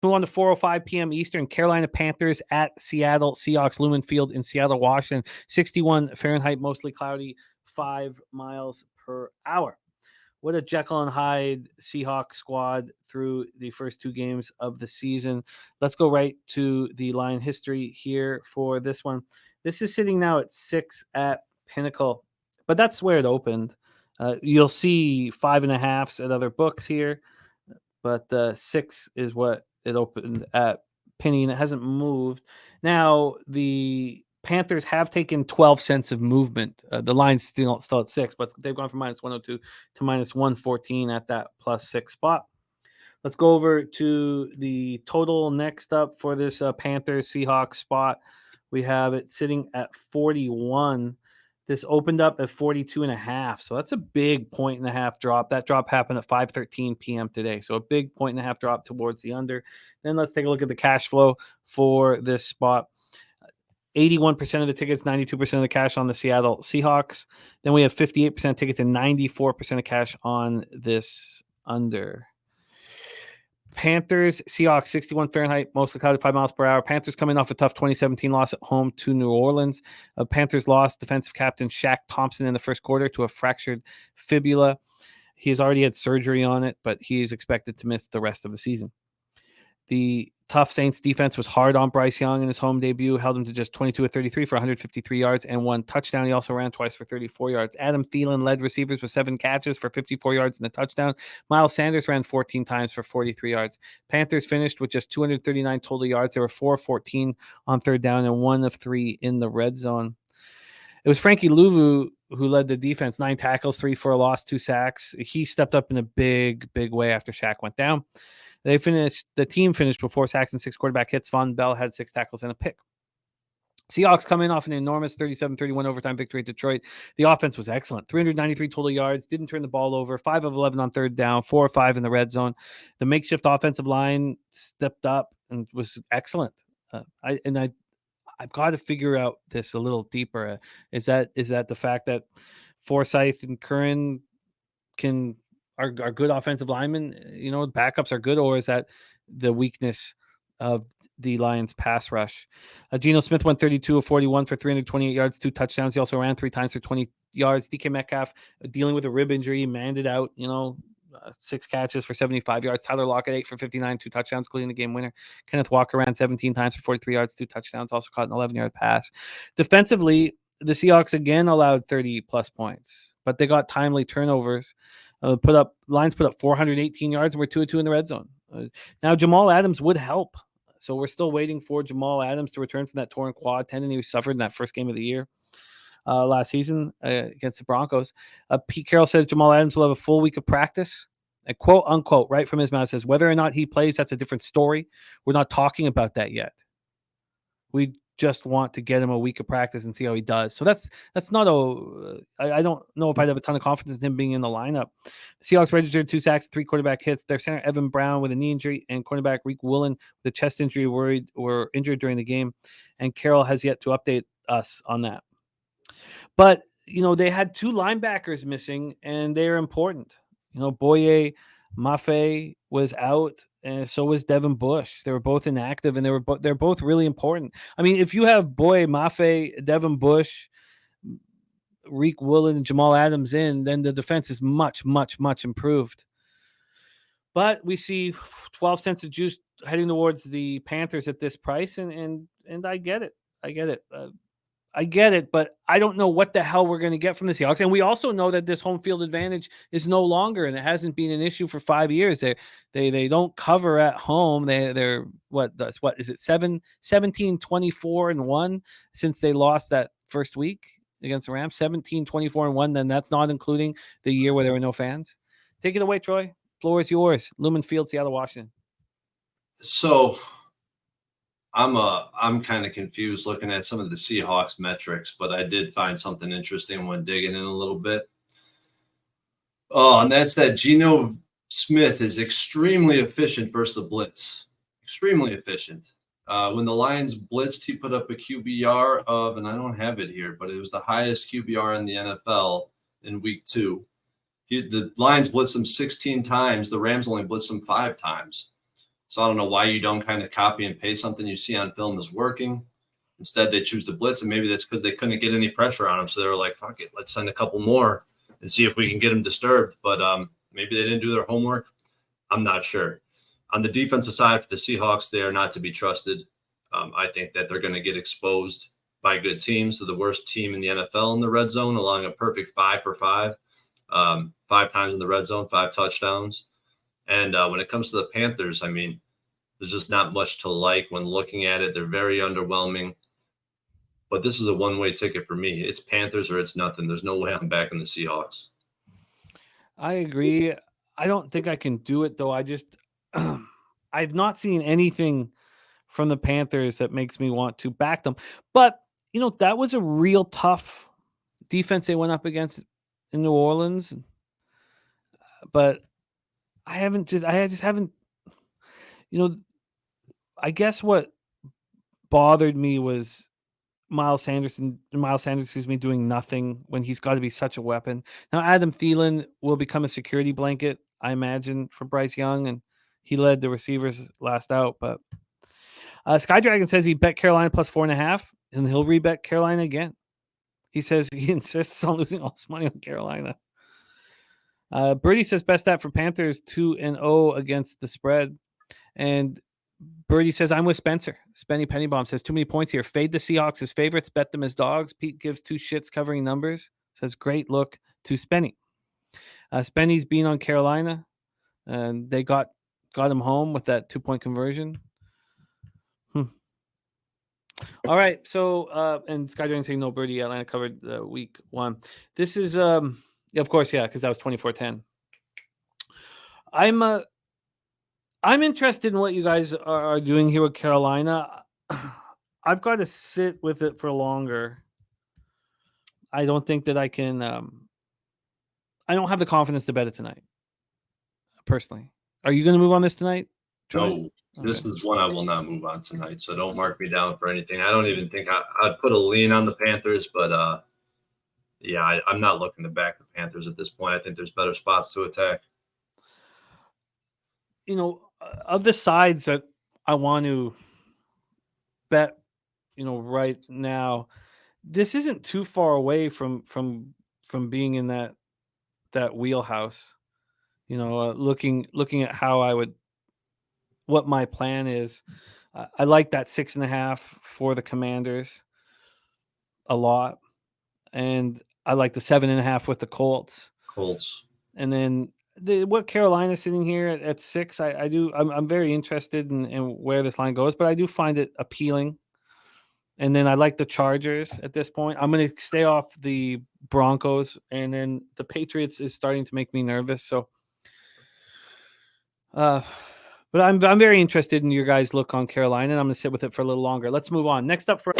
Move on to 4:05 p.m. Eastern. Carolina Panthers at Seattle Seahawks, Lumen Field in Seattle, Washington. 61 Fahrenheit, mostly cloudy, 5 miles per hour. What a Jekyll and Hyde Seahawks squad through the first 2 games of the season. Let's go right to the line history here for this one. This is sitting now at 6 at Pinnacle, but that's where it opened. You'll see 5.5s at other books here, but 6 is what it opened at Penny, and it hasn't moved. Now, the Panthers have taken 12 cents of movement. The line's still at 6, but they've gone from minus 102 to minus 114 at that plus 6 spot. Let's go over to the total next up for this Panthers Seahawks spot. We have it sitting at 41. This opened up at 42.5. So that's a big 1.5 drop. That drop happened at 5:13 p.m. today. So a big 1.5 drop towards the under. Then let's take a look at the cash flow for this spot. 81% of the tickets, 92% of the cash on the Seattle Seahawks. Then we have 58% tickets and 94% of cash on this under. Panthers, Seahawks, 61 Fahrenheit, mostly cloudy, 5 miles per hour. Panthers coming off a tough 2017 loss at home to New Orleans. Panthers lost defensive captain Shaq Thompson in the first quarter to a fractured fibula. He's already had surgery on it, but he's expected to miss the rest of the season. The tough Saints defense was hard on Bryce Young in his home debut, held him to just 22 of 33 for 153 yards and 1 touchdown. He also ran twice for 34 yards. Adam Thielen led receivers with 7 catches for 54 yards and a touchdown. Miles Sanders ran 14 times for 43 yards. Panthers finished with just 239 total yards. They were 4 of 14 on third down and 1 of 3 in the red zone. It was Frankie Louvu who led the defense, 9 tackles, 3 for a loss, 2 sacks. He stepped up in a big way after Shaq went down. The team finished with 4 sacks and 6 quarterback hits. Von Bell had 6 tackles and a pick. Seahawks come in off an enormous 37-31 overtime victory at Detroit. The offense was excellent. 393 total yards, didn't turn the ball over, 5 of 11 on third down, 4 of 5 in the red zone. The makeshift offensive line stepped up and was excellent. I've got to figure out this a little deeper. Is that the fact that Forsyth and Curran are good offensive linemen, backups are good, or is that the weakness of the Lions pass rush? Geno Smith went 32 of 41 for 328 yards, 2 touchdowns. He also ran 3 times for 20 yards. DK Metcalf dealing with a rib injury, manned it out, 6 catches for 75 yards. Tyler Lockett, 8 for 59, 2 touchdowns, including the game winner. Kenneth Walker ran 17 times for 43 yards, 2 touchdowns, also caught an 11-yard pass. Defensively, the Seahawks again allowed 30-plus points, but they got timely turnovers. Lions put up 418 yards and were 2 of 2 in the red zone. Now, Jamal Adams would help. So we're still waiting for Jamal Adams to return from that torn quad tendon he suffered in that first game of the year last season against the Broncos. Pete Carroll says Jamal Adams will have a full week of practice. And quote, unquote, right from his mouth, says whether or not he plays, that's a different story. We're not talking about that yet. We just want to get him a week of practice and see how he does. So that's not I don't know if I'd have a ton of confidence in him being in the lineup. The Seahawks registered 2 sacks, 3 quarterback hits. Their center Evan Brown with a knee injury and cornerback Reek Woolen with a chest injury were injured during the game. And Carroll has yet to update us on that. But, they had 2 linebackers missing and they're important. Boye Mafe was out, and so was Devin Bush. They were both inactive, and they're both really important. I mean, if you have Boye Mafe, Devin Bush, Reek Woolen, and Jamal Adams in, then the defense is much, much, much improved. But we see 12 cents of juice heading towards the Panthers at this price, and I get it. I get it, but I don't know what the hell we're going to get from the Seahawks. And we also know that this home field advantage is no longer, and it hasn't been an issue for 5 years. They don't cover at home. They're what is it 17-24-1 since they lost that first week against the Rams. 17-24-1. Then that's not including the year where there were no fans. Take it away, Troy. Floor is yours. Lumen Field, Seattle, Washington. So I'm kind of confused looking at some of the Seahawks metrics, but I did find something interesting when digging in a little bit. And that's that Geno Smith is extremely efficient versus the blitz. Extremely efficient. When the Lions blitzed, he put up a QBR of, and I don't have it here, but it was the highest QBR in the NFL in week 2. The Lions blitzed him 16 times. The Rams only blitzed him 5 times. So I don't know why you don't kind of copy and paste something you see on film is working. Instead, they choose to blitz, and maybe that's because they couldn't get any pressure on them. So they were like, fuck it, let's send a couple more and see if we can get them disturbed. But maybe they didn't do their homework. I'm not sure. On the defensive side for the Seahawks, they are not to be trusted. I think that they're going to get exposed by good teams. So the worst team in the NFL in the red zone, allowing a perfect 5 for 5, 5 times in the red zone, 5 touchdowns. And when it comes to the Panthers, I mean, there's just not much to like when looking at it. They're very underwhelming. But this is a one-way ticket for me. It's Panthers or it's nothing. There's no way I'm backing the Seahawks. I agree. I don't think I can do it, though. I just I've not seen anything from the Panthers that makes me want to back them. But, that was a real tough defense they went up against in New Orleans. But I just haven't, I guess what bothered me was Miles Sanders, doing nothing when he's got to be such a weapon. Now, Adam Thielen will become a security blanket, I imagine, for Bryce Young, and he led the receivers last out. But Sky Dragon says he bet Carolina plus 4.5, and he'll rebet Carolina again. He says he insists on losing all his money on Carolina. Birdie says best stat for Panthers 2-0 against the spread, and Birdie says, I'm with Spencer. Spenny Pennybomb says, too many points here. Fade the Seahawks as favorites. Bet them as dogs. Pete gives 2 shits covering numbers. Says, great look to Spenny. Spenny's been on Carolina, and they got him home with that 2-point conversion. All right. So, and Sky Dragon saying, no, Birdie, Atlanta covered week 1. This is, of course, yeah, because that was 24-10. I'm interested in what you guys are doing here with Carolina. I've got to sit with it for longer. I don't think that I can. I don't have the confidence to bet it tonight. Personally, are you going to move on this tonight, Troy? No, this is one I will not move on tonight. So don't mark me down for anything. I don't even think I'd put a lean on the Panthers, but yeah, I'm not looking to back the Panthers at this point. I think there's better spots to attack. Of the sides that I want to bet, right now, this isn't too far away from being in that wheelhouse. Looking at what my plan is. I like that 6.5 for the Commanders a lot, and I like the 7.5 with the Colts. And then what Carolina's sitting here at 6, I'm very interested in where this line goes, but I do find it appealing. And then I like the Chargers at this point. I'm going to stay off the Broncos, and then the Patriots is starting to make me nervous. So, but I'm very interested in your guys' look on Carolina, and I'm going to sit with it for a little longer. Let's move on. Next up for